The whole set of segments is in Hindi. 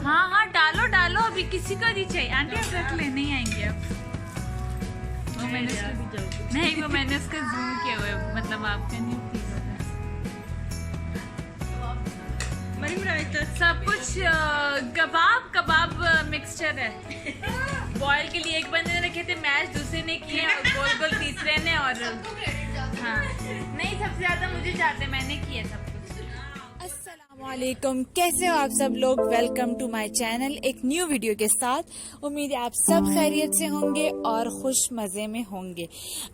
हाँ हाँ डालो डालो, अभी किसी को नहीं चाहिए। आंटी आप रख ले, नहीं आएंगे अब। वो मैंने नहीं, वो मैंने उसका जूम किया हुआ है, मतलब आपका नहीं प्लीज। सब कुछ कबाब कबाब मिक्सचर है। बॉयल के लिए एक बंदे ने रखे थे मैच, दूसरे ने किए गोल गोल, तीसरे ने, और हाँ नहीं सबसे ज्यादा मुझे चाहते, मैंने किया सब कुछ। अस्सलामुअलैकुम, कैसे हो आप सब लोग। वेलकम टू माय चैनल एक न्यू वीडियो के साथ। उम्मीद है आप सब खैरियत से होंगे और खुश मज़े में होंगे।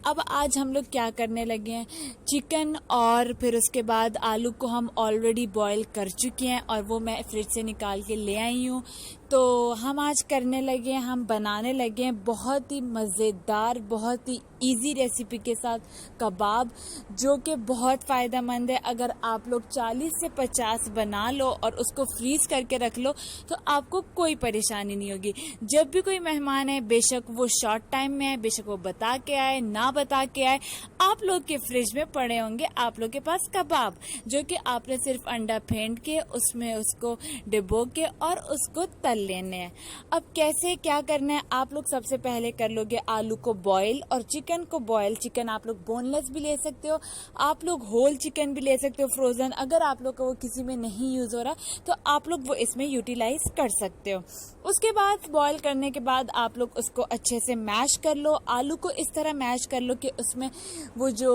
अब आज हम लोग क्या करने लगे हैं, चिकन और फिर उसके बाद आलू को हम ऑलरेडी बॉईल कर चुके हैं और वो मैं फ्रिज से निकाल के ले आई हूँ। तो हम आज करने लगे हैं, हम बनाने लगे हैं बहुत ही मज़ेदार, बहुत ही इजी रेसिपी के साथ कबाब, जो कि बहुत फ़ायदेमंद है। अगर आप लोग 40 से 50 बना लो और उसको फ्रीज करके रख लो तो आपको कोई परेशानी नहीं होगी। जब भी कोई मेहमान है, बेशक वो शॉर्ट टाइम में आए, बेशक वो बता के आए ना बता के आए, आप लोग के फ्रिज में पड़े होंगे आप लोग के पास कबाब, जो कि आपने सिर्फ अंडा फेंट के उसमें उसको डिबो के और उसको तल लेने हैं। अब कैसे क्या करना है, आप लोग सबसे पहले कर लोगे आलू को बॉईल और चिकन को बॉईल। चिकन आप लोग बोनलेस भी ले सकते हो, आप लोग होल चिकन भी ले सकते हो फ्रोजन। अगर आप लोग को वो किसी में नहीं यूज हो रहा तो आप लोग वो इसमें यूटिलाइज कर सकते हो। उसके बाद बॉईल करने के बाद आप लोग उसको अच्छे से मैश कर लो। आलू को इस तरह मैश कर लो कि उसमें वो जो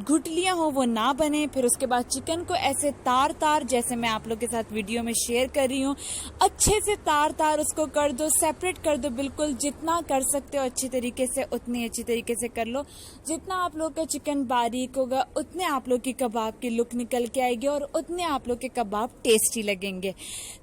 गुठलियां हो वो ना बने। फिर उसके बाद चिकन को ऐसे तार तार, जैसे मैं आप लोग के साथ वीडियो में शेयर कर रही हूँ, अच्छे से तार तार उसको कर दो, सेपरेट कर दो बिल्कुल। जितना कर सकते हो अच्छी तरीके से उतनी अच्छी तरीके से कर लो। जितना आप लोग का चिकन बारीक होगा उतने आप लोग की कबाब की लुक निकल के आएगी और उतने आप लोग के कबाब टेस्टी लगेंगे।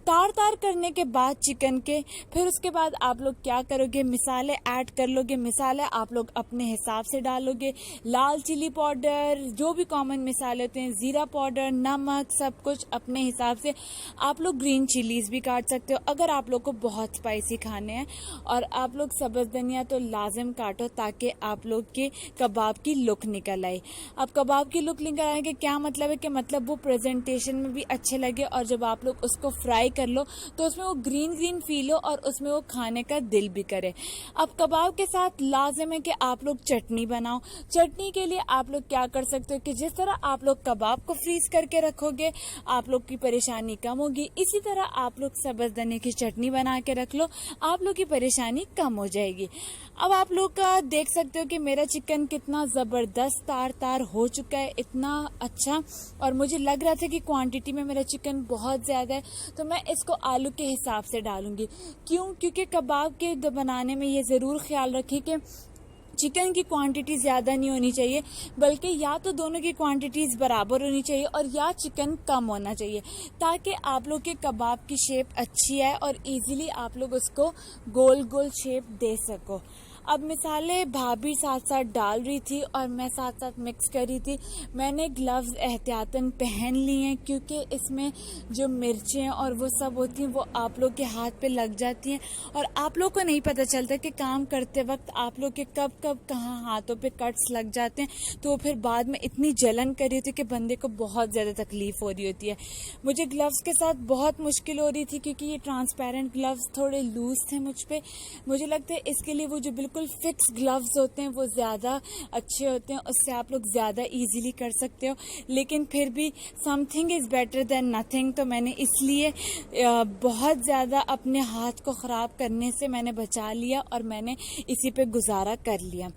तार तार करने के बाद चिकन के, फिर उसके बाद आप लोग क्या करोगे, मिसाले ऐड कर लोगे। मिसाले आप लोग अपने हिसाब से डालोगे, लाल चिली पाउडर, जो भी कॉमन मिसाले होते हैं, जीरा पाउडर, नमक, सब कुछ अपने हिसाब से। आप लोग ग्रीन चिलीज भी काट सकते हो अगर आप लोग को बहुत स्पाइसी खाने हैं। और आप लोग सब्ज़ धनिया तो लाजिम काटो ताकि आप लोग के कबाब की लुक निकल आए। अब कबाब की लुक निकल आए के क्या मतलब है कि मतलब वो प्रेजेंटेशन में भी अच्छे लगे और जब आप लोग उसको फ्राई कर लो तो उसमें वो ग्रीन ग्रीन फील हो और उसमें वो खाने का दिल भी करे। अब कबाब के साथ लाजिम है कि आप लोग चटनी बनाओ। चटनी के लिए आप लोग क्या कर सकते हो कि जिस तरह आप लोग कबाब को फ्रीज करके रखोगे आप लोग की परेशानी कम होगी, इसी तरह आप लोग सब्ज़ धनिया की चटनी बना के रख लो, आप लोग की परेशानी कम हो जाएगी। अब आप लोग का देख सकते हो कि मेरा चिकन कितना ज़बरदस्त तार तार हो चुका है, इतना अच्छा। और मुझे लग रहा था कि क्वांटिटी में मेरा चिकन बहुत ज़्यादा है तो मैं इसको आलू के हिसाब से डालूंगी। क्यों? क्योंकि कबाब के बनाने में ये ज़रूर ख्याल रखें कि चिकन की क्वांटिटी ज़्यादा नहीं होनी चाहिए, बल्कि या तो दोनों की क्वांटिटीज़ बराबर होनी चाहिए और या चिकन कम होना चाहिए, ताकि आप लोग के कबाब की शेप अच्छी आए और इजीली आप लोग उसको गोल गोल शेप दे सको। अब मिसाले भाभी साथ साथ डाल रही थी और मैं साथ साथ मिक्स कर रही थी। मैंने ग्लव्स एहतियातन पहन लिए हैं क्योंकि इसमें जो मिर्चें और वो सब होती हैं वो आप लोग के हाथ पे लग जाती हैं और आप लोग को नहीं पता चलता कि काम करते वक्त आप लोग के कब कब कहाँ हाथों पे कट्स लग जाते हैं। तो फिर बाद में इतनी जलन कर रही थी कि बंदे को बहुत ज़्यादा तकलीफ हो रही होती है। मुझे ग्लव्स के साथ बहुत मुश्किल हो रही थी क्योंकि ये ट्रांसपेरेंट ग्लव्स थोड़े लूज थे मुझ पे। मुझे लगता है इसके लिए वो जो बिल्कुल फिक्स ग्लव्स होते हैं वो ज़्यादा अच्छे होते हैं, उससे आप लोग ज़्यादा इजीली कर सकते हो। लेकिन फिर भी something is better than nothing, तो मैंने इसलिए बहुत ज़्यादा अपने हाथ को ख़राब करने से मैंने बचा लिया और मैंने इसी पे गुजारा कर लिया।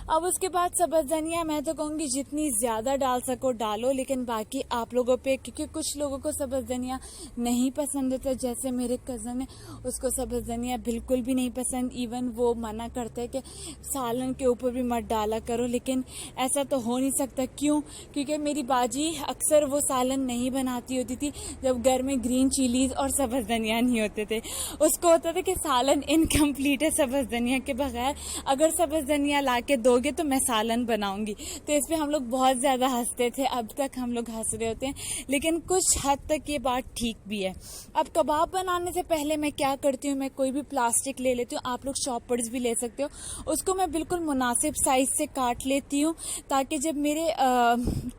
अब उसके बाद सब्ज़ धनिया मैं तो कहूँगी जितनी ज़्यादा डाल सको डालो, लेकिन बाकी आप लोगों पे, क्योंकि कुछ लोगों को सब्ज़ धनिया नहीं पसंद होता। जैसे मेरे कज़न है उसको सब्ज़ धनिया बिल्कुल भी नहीं पसंद, इवन वो मना करते हैं कि सालन के ऊपर भी मत डाला करो। लेकिन ऐसा तो हो नहीं सकता। क्यों? क्योंकि मेरी बाजी अक्सर वो सालन नहीं बनाती होती थी जब घर में ग्रीन चिलीज और सब्ज़ धनिया नहीं होते थे। उसको होता था कि सालन इनकम्प्लीट है सब्ज़ धनिया के बगैर, अगर सब्ज़ धनिया ला के दो तो मैं सालन बनाऊंगी। तो इस पे हम लोग बहुत ज़्यादा हंसते थे, अब तक हम लोग हंस रहे होते हैं, लेकिन कुछ हद तक ये बात ठीक भी है। अब कबाब बनाने से पहले मैं क्या करती हूँ, मैं कोई भी प्लास्टिक ले लेती हूँ, आप लोग चॉपर्स भी ले सकते हो, उसको मैं बिल्कुल मुनासिब साइज से काट लेती हूँ, ताकि जब मेरे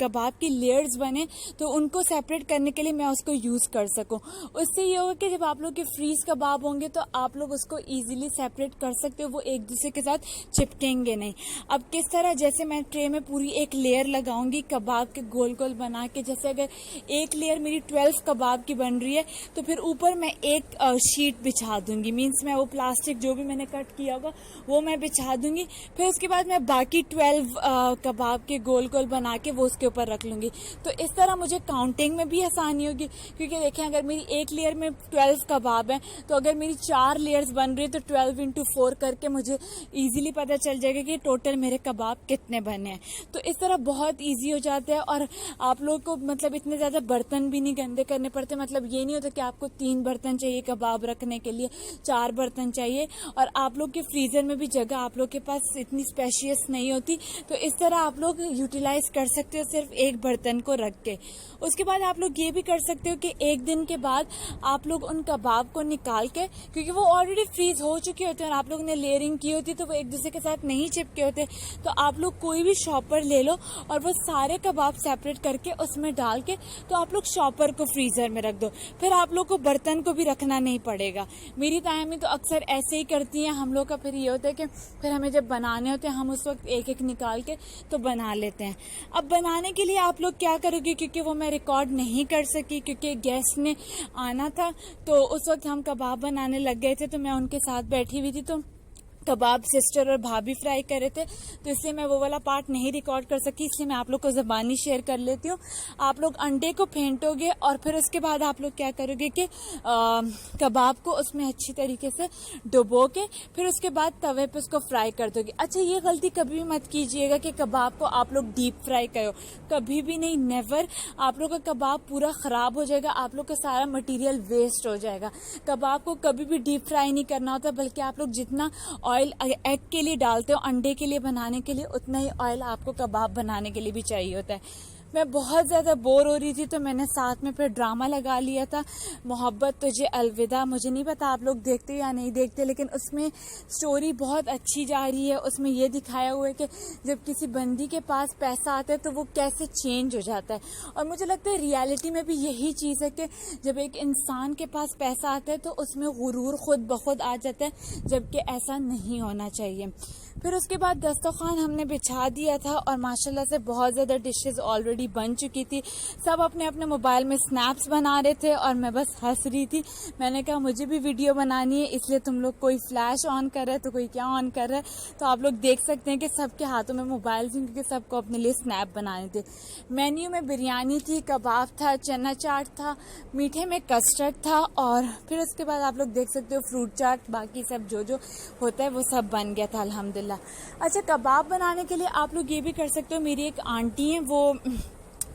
कबाब की लेयर्स बने तो उनको सेपरेट करने के लिए मैं उसको यूज़ कर सकूँ। उससे ये होगा कि जब आप लोग के फ्रीज कबाब होंगे तो आप लोग उसको ईजिली सेपरेट कर सकते हो, वो एक दूसरे के साथ चिपकेंगे नहीं। अब किस तरह, जैसे मैं ट्रे में पूरी एक लेयर लगाऊंगी कबाब के गोल गोल बना के, जैसे अगर एक लेयर मेरी 12 कबाब की बन रही है तो फिर ऊपर मैं एक शीट बिछा दूंगी, मीन्स मैं वो प्लास्टिक जो भी मैंने कट किया होगा वो मैं बिछा दूंगी। फिर उसके बाद मैं बाकी 12 कबाब के गोल गोल बना के वो उसके ऊपर रख लूंगी। तो इस तरह मुझे काउंटिंग में भी आसानी होगी, क्योंकि देखें अगर मेरी एक लेयर में 12 कबाब हैं तो अगर मेरी 4 लेयर्स बन रही है तो 12 into 4 करके मुझे इजीली पता चल जाएगा कि टोटल मेरे कबाब कितने बने हैं। तो इस तरह बहुत इजी हो जाता है, और आप लोग को मतलब इतने ज़्यादा बर्तन भी नहीं गंदे करने पड़ते। मतलब ये नहीं होता कि आपको 3 बर्तन चाहिए कबाब रखने के लिए, 4 बर्तन चाहिए, और आप लोग के फ्रीज़र में भी जगह आप लोग के पास इतनी स्पेशियस नहीं होती। तो इस तरह आप लोग यूटिलाइज कर सकते हो सिर्फ एक बर्तन को रख के। उसके बाद आप लोग ये भी कर सकते हो कि एक दिन के बाद आप लोग उन कबाब को निकाल के, क्योंकि वो ऑलरेडी फ्रीज हो चुके होते हैं और आप लोगों ने लेयरिंग की होती तो वो एक दूसरे के साथ नहीं चिपके होते, तो आप लोग कोई भी शॉपर ले लो और वो सारे कबाब सेपरेट करके उसमें डाल के तो आप लोग शॉपर को फ्रीजर में रख दो। फिर आप लोग को बर्तन को भी रखना नहीं पड़ेगा। मेरी तायमी तो अक्सर ऐसे ही करती हैं। हम लोग का फिर ये होता है कि फिर हमें जब बनाने होते हैं हम उस वक्त एक एक निकाल के तो बना लेते हैं। अब बनाने के लिए आप लोग क्या करोगे, क्योंकि वो मैं रिकॉर्ड नहीं कर सकी क्योंकि गेस्ट ने आना था, तो उस वक्त हम कबाब बनाने लग गए थे, तो मैं उनके साथ बैठी हुई थी, तो कबाब सिस्टर और भाभी फ्राई कर रहे थे, तो इसलिए मैं वो वाला पार्ट नहीं रिकॉर्ड कर सकी, इसलिए मैं आप लोग को ज़बानी शेयर कर लेती हूँ। आप लोग अंडे को फेंटोगे और फिर उसके बाद आप लोग क्या करोगे कि कबाब को उसमें अच्छी तरीके से डुबो के फिर उसके बाद तवे पे उसको फ्राई कर दोगे। अच्छा, ये गलती कभी भी मत कीजिएगा कि कबाब को आप लोग डीप फ्राई करो, कभी भी नहीं, नेवर। आप लोग का कबाब पूरा ख़राब हो जाएगा, आप लोग का सारा मटीरियल वेस्ट हो जाएगा। कबाब को कभी भी डीप फ्राई नहीं करना होता, बल्कि आप लोग जितना ऑयल एग के लिए डालते हो, अंडे के लिए बनाने के लिए, उतना ही ऑयल आपको कबाब बनाने के लिए भी चाहिए होता है। मैं बहुत ज़्यादा बोर हो रही थी तो मैंने साथ में फिर ड्रामा लगा लिया था, मोहब्बत तुझे अलविदा। मुझे नहीं पता आप लोग देखते या नहीं देखते, लेकिन उसमें स्टोरी बहुत अच्छी जा रही है। उसमें ये दिखाया हुआ है कि जब किसी बंदी के पास पैसा आता है तो वो कैसे चेंज हो जाता है, और मुझे लगता है रियलिटी में भी यही चीज़ है कि जब एक इंसान के पास पैसा आता है तो उसमें गुरूर खुद ब खुद आ जाता है, जबकि ऐसा नहीं होना चाहिए। फिर उसके बाद दस्तरखान हमने बिछा दिया था और माशाल्लाह से बहुत ज़्यादा डिशेस ऑलरेडी बन चुकी थी। सब अपने अपने मोबाइल में स्नैप्स बना रहे थे और मैं बस हंस रही थी। मैंने कहा मुझे भी वीडियो बनानी है, इसलिए तुम लोग कोई फ्लैश ऑन कर रहा है तो कोई क्या ऑन कर रहा है, तो आप लोग देख सकते हैं कि सबके हाथों में मोबाइल थे, क्योंकि सबको अपने लिए स्नैप बनाने थे। मेन्यू में बिरयानी थी, कबाब था, चना चाट था, मीठे में कस्टर्ड था, और फिर उसके बाद आप लोग देख सकते हो फ्रूट चाट, बाकी सब जो जो होता है वो सब बन गया था अल्हम्दुलिल्लाह। अच्छा, कबाब बनाने के लिए आप लोग ये भी कर सकते हो। मेरी एक आंटी हैं, वो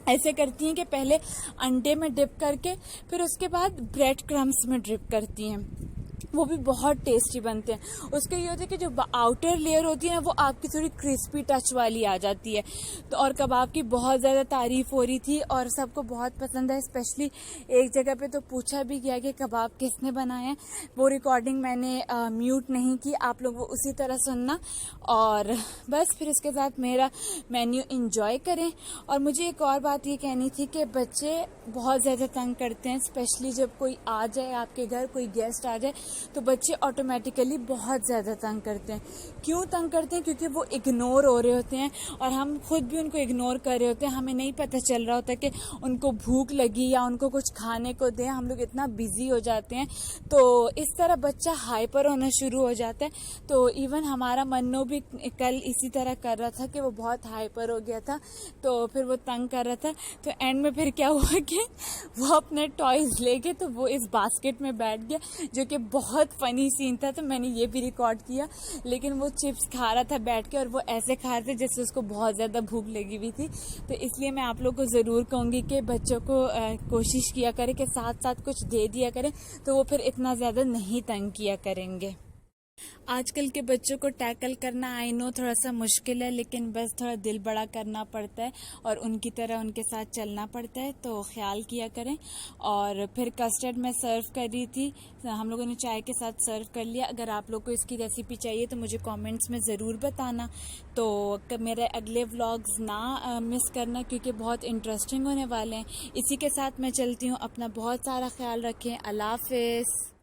ऐसे करती हैं कि पहले अंडे में डिप करके फिर उसके बाद ब्रेड क्रम्स में डिप करती हैं, वो भी बहुत टेस्टी बनते हैं। उसके ये होता है कि जो आउटर लेयर होती है ना वो आपकी थोड़ी क्रिस्पी टच वाली आ जाती है। तो और कबाब की बहुत ज़्यादा तारीफ़ हो रही थी और सबको बहुत पसंद है। स्पेशली एक जगह पे तो पूछा भी गया कि कबाब किसने बनाए हैं। वो रिकॉर्डिंग मैंने म्यूट नहीं की, आप लोग वो उसी तरह सुनना। और बस फिर इसके साथ मेरा मेन्यू इंजॉय करें। और मुझे एक और बात ये कहनी थी कि बच्चे बहुत ज़्यादा तंग करते हैं, स्पेशली जब कोई आ जाए आपके घर, कोई गेस्ट आ जाए तो बच्चे ऑटोमेटिकली बहुत ज़्यादा तंग करते हैं। क्यों तंग करते हैं? क्योंकि वो इग्नोर हो रहे होते हैं और हम खुद भी उनको इग्नोर कर रहे होते हैं। हमें नहीं पता चल रहा होता कि उनको भूख लगी या उनको कुछ खाने को दें, हम लोग इतना बिजी हो जाते हैं। तो इस तरह बच्चा हाइपर होना शुरू हो जाता है। तो इवन हमारा मन्नू भी कल इसी तरह कर रहा था कि वो बहुत हाइपर हो गया था, तो फिर वो तंग कर रहा था। तो एंड में फिर क्या हुआ कि वो अपने टॉयज लेके तो वो इस बास्केट में बैठ गया, जो कि बहुत फनी सीन था। तो मैंने ये भी रिकॉर्ड किया, लेकिन वो चिप्स खा रहा था बैठ के और वो ऐसे खा रहे थे जैसे उसको बहुत ज़्यादा भूख लगी हुई थी। तो इसलिए मैं आप लोग को ज़रूर कहूँगी कि बच्चों को कोशिश किया करें कि साथ साथ कुछ दे दिया करें, तो वो फिर इतना ज़्यादा नहीं तंग किया करेंगे। आजकल के बच्चों को टैकल करना आई नो थोड़ा सा मुश्किल है, लेकिन बस थोड़ा दिल बड़ा करना पड़ता है और उनकी तरह उनके साथ चलना पड़ता है, तो ख्याल किया करें। और फिर कस्टर्ड मैं सर्व कर रही थी, हम लोगों ने चाय के साथ सर्व कर लिया। अगर आप लोग को इसकी रेसिपी चाहिए तो मुझे कमेंट्स में ज़रूर बताना। तो मेरे अगले व्लॉग्स ना मिस करना, क्योंकि बहुत इंटरेस्टिंग होने वाले हैं। इसी के साथ मैं चलती हूँ, अपना बहुत सारा ख्याल रखें। अल्लाह हाफिज़।